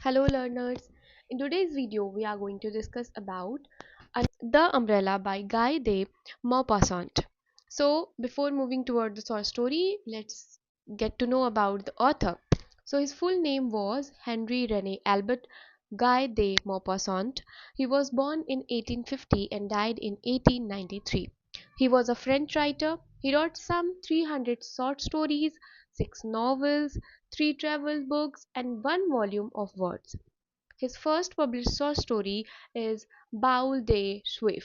Hello learners. In today's video we are going to discuss about The Umbrella by Guy de Maupassant. So before moving toward the short story, let's get to know about the author. So his full name was Henry Rene Albert Guy de Maupassant. He was born in 1850 and died in 1893. He was a French writer. He wrote some 300 short stories, 6 novels, 3 travel books, and 1 volume of verse. His first published short story is Boule de Suif,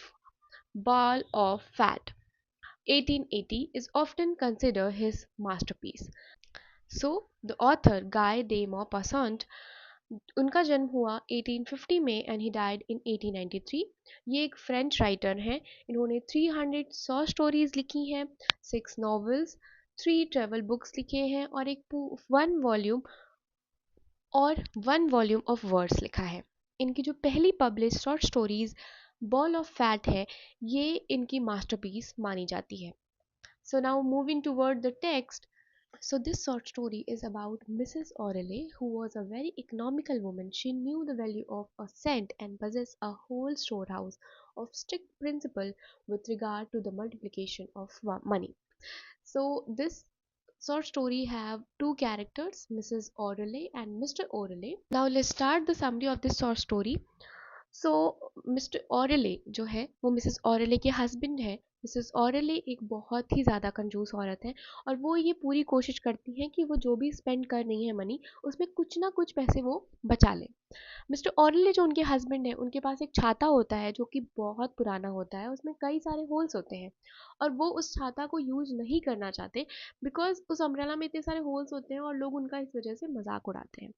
Ball of Fat, 1880, is often considered his masterpiece. So, the author Guy de Maupassant, उनका जन्म हुआ 1850 में and he died in 1893। ये एक French writer हैं। इन्होंने 300 stories लिखी हैं, 6 नॉवेल्स, 3 ट्रेवल बुक्स लिखे हैं और वन वॉल्यूम ऑफ वर्ड्स लिखा है। इनकी जो पहली publish short stories ball of fat है, ये इनकी मास्टरपीस मानी जाती है। So now moving toward the text. So this short story is about Mrs. Orley, who was a very economical woman. She knew the value of a cent and possessed a whole storehouse of strict principle with regard to the multiplication of money. So this short story have two characters, Mrs. Orley and Mr. Orley. Now let's start the summary of this short story. So mister Oreille जो है वो Mrs ऑरेले के husband है। Mrs ऑरेले एक बहुत ही ज़्यादा कंजूस औरत है और वो ये पूरी कोशिश करती हैं कि वो जो भी स्पेंड कर रही है मनी, उसमें कुछ ना कुछ पैसे वो बचा लें। मिस्टर ऑरेले जो उनके हस्बैंड हैं, उनके पास एक छाता होता है जो कि बहुत पुराना होता है, उसमें कई सारे होल्स होते हैं और वो उस छाता को यूज नहीं करना चाहते बिकॉज उस अम्ब्रेला में इतने सारे होल्स होते हैं और लोग उनका इस वजह से मजाक उड़ाते हैं।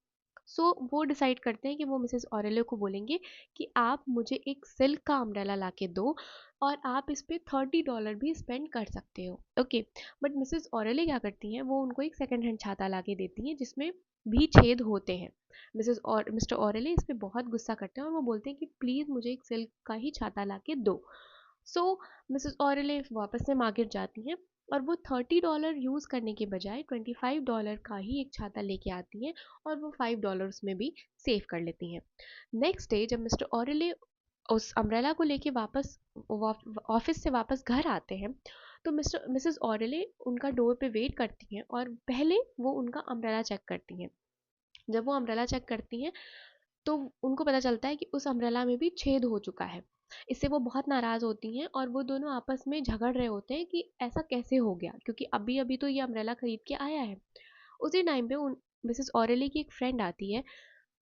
सो वो डिसाइड करते हैं कि वो मिसेस ऑरेले को बोलेंगे कि आप मुझे एक सिल्क का अम्ब्रेला ला के दो और आप इस पर $30 भी स्पेंड कर सकते हो। ओके, बट मिसेस ऑरेले क्या करती हैं, वो उनको एक सेकेंड हैंड छाता ला के देती हैं जिसमें भी छेद होते हैं। मिस्टर ऑरेले इस पर बहुत गुस्सा करते हैं और वो बोलते हैं कि प्लीज़ मुझे एक सिल्क का ही छाता ला के दो। सो मिसेस ऑरेले वापस से मार्केट जाती हैं और वो $30 यूज़ करने के बजाय $25 का ही एक छाता लेके आती हैं और वो $5 उसमें भी सेव कर लेती हैं। नेक्स्ट डे जब मिस्टर ऑरेले उस अम्ब्रेला को लेके वापस ऑफिस से वापस घर आते हैं तो मिसेस ऑरेले उनका डोर पे वेट करती हैं और पहले वो उनका अम्ब्रेला चेक करती हैं। जब वो अम्ब्रेला चेक करती हैं तो उनको पता चलता है कि उस अम्ब्रेला में भी छेद हो चुका है। इससे वो बहुत नाराज़ होती हैं और वो दोनों आपस में झगड़ रहे होते हैं कि ऐसा कैसे हो गया, क्योंकि अभी अभी तो ये अम्ब्रेला खरीद के आया है। उसी टाइम पे उन मिसेस ऑरेली की एक फ्रेंड आती है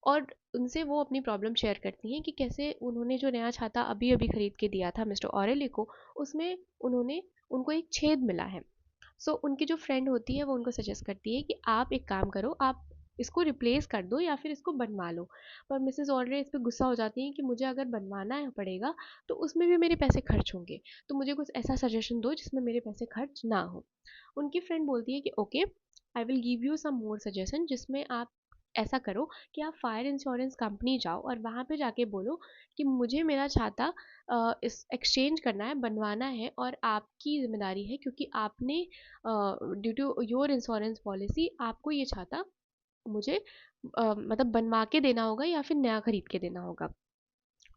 और उनसे वो अपनी प्रॉब्लम शेयर करती हैं कि कैसे उन्होंने जो नया छाता अभी अभी खरीद के दिया था मिस्टर ऑरेली को, उसमें उनको एक छेद मिला है। सो उनकी जो फ्रेंड होती है वो उनको सजेस्ट करती है कि आप एक काम करो, आप इसको रिप्लेस कर दो या फिर इसको बनवा लो। पर मिसेस ऑलरे इस पे गुस्सा हो जाती हैं कि मुझे अगर बनवाना है पड़ेगा तो उसमें भी मेरे पैसे खर्च होंगे, तो मुझे कुछ ऐसा सजेशन दो जिसमें मेरे पैसे खर्च ना हो। उनकी फ्रेंड बोलती है कि okay, I will give you some more suggestion, जिसमें आप ऐसा करो कि आप फायर इंश्योरेंस कंपनी जाओ और वहाँ पे जाके बोलो कि मुझे मेरा छाता इस एक्सचेंज करना है, बनवाना है और आपकी जिम्मेदारी है क्योंकि आपने due to your insurance policy आपको ये छाता मुझे मतलब बनवा के देना होगा या फिर नया खरीद के देना होगा।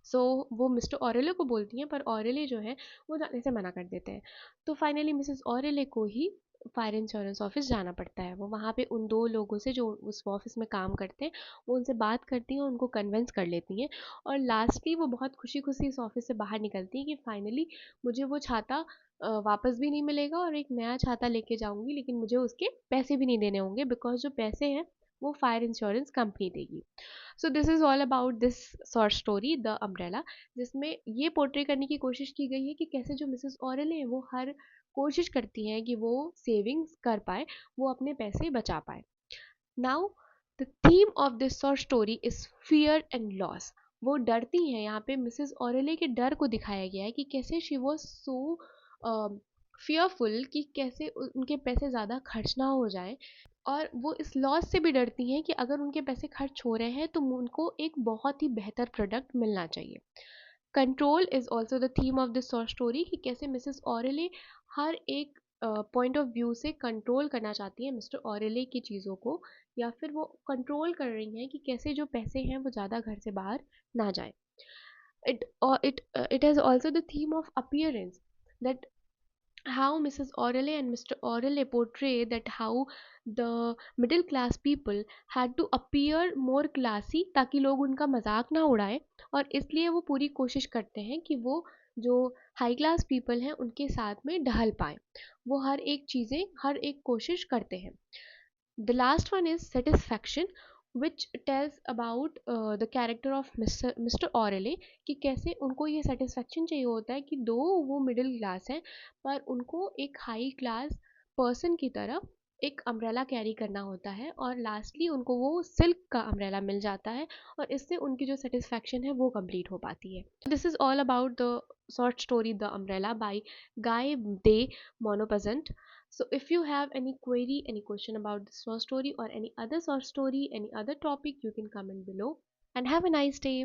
सो वो मिस्टर ऑरेले को बोलती हैं पर ऑरेले जो है वो जाने से मना कर देते हैं। तो फाइनली मिसेस ऑरेले को ही फायर इंश्योरेंस ऑफिस जाना पड़ता है। वो वहाँ पे उन 2 लोगों से जो उस ऑफिस में काम करते हैं, वो उनसे बात करती हैं, उनको कन्विंस कर लेती हैं और लास्टली वो बहुत खुशी खुशी इस ऑफिस से बाहर निकलती हैं कि फाइनली मुझे वो छाता वापस भी नहीं मिलेगा और एक नया छाता लेके जाऊंगी, लेकिन मुझे उसके पैसे भी नहीं देने होंगे बिकॉज जो पैसे हैं वो फायर इंश्योरेंस कंपनी देगी। So this is all about this short story the umbrella, जिसमें ये पोर्ट्रे करने की कोशिश की गई है कि कैसे जो मिसेस ऑरेले हैं वो हर कोशिश करती हैं कि वो सेविंग्स कर पाए, वो अपने पैसे बचा पाए। Now the theme of this short story is fear and loss. वो डरती हैं, यहाँ पे मिसेस ऑरेले के डर को दिखाया गया है कि कैसे शी वॉज सो फियरफुल कि कैसे उनके पैसे ज़्यादा खर्च ना हो जाए और वो इस लॉस से भी डरती हैं कि अगर उनके पैसे खर्च हो रहे हैं तो उनको एक बहुत ही बेहतर प्रोडक्ट मिलना चाहिए। Control is also the theme of this short story कि कैसे मिसेस ऑरेले हर एक पॉइंट ऑफ व्यू से कंट्रोल करना चाहती हैं मिस्टर ऑरेले की चीज़ों को, या फिर वो कंट्रोल कर रही हैं कि कैसे जो पैसे हैं वो ज़्यादा घर से बाहर ना जाए. It has also the theme of appearance, that how Mrs. Orale and Mr. Orale portray that how the middle class people had to appear more classy ताकि लोग उनका मजाक ना उड़ाएं, और इसलिए वो पूरी कोशिश करते हैं कि वो जो हाई क्लास पीपल हैं उनके साथ में ढल पाए. वो हर एक कोशिश करते हैं. The last one is satisfaction, which tells about the character of Mr. Orale, कि कैसे उनको ये satisfaction चाहिए होता है कि दो वो मिडिल क्लास हैं पर उनको एक हाई क्लास पर्सन की तरह एक अम्ब्रेला कैरी करना होता है, और लास्टली उनको वो सिल्क का अम्ब्रेला मिल जाता है, और इससे उनकी जो सेटिस्फैक्शन है वो कंप्लीट हो पाती है. This is all about the short story the umbrella by Guy de Maupassant. So if you have any query, any question about this short story or any other short story, any other topic, you can comment below. And have a nice day.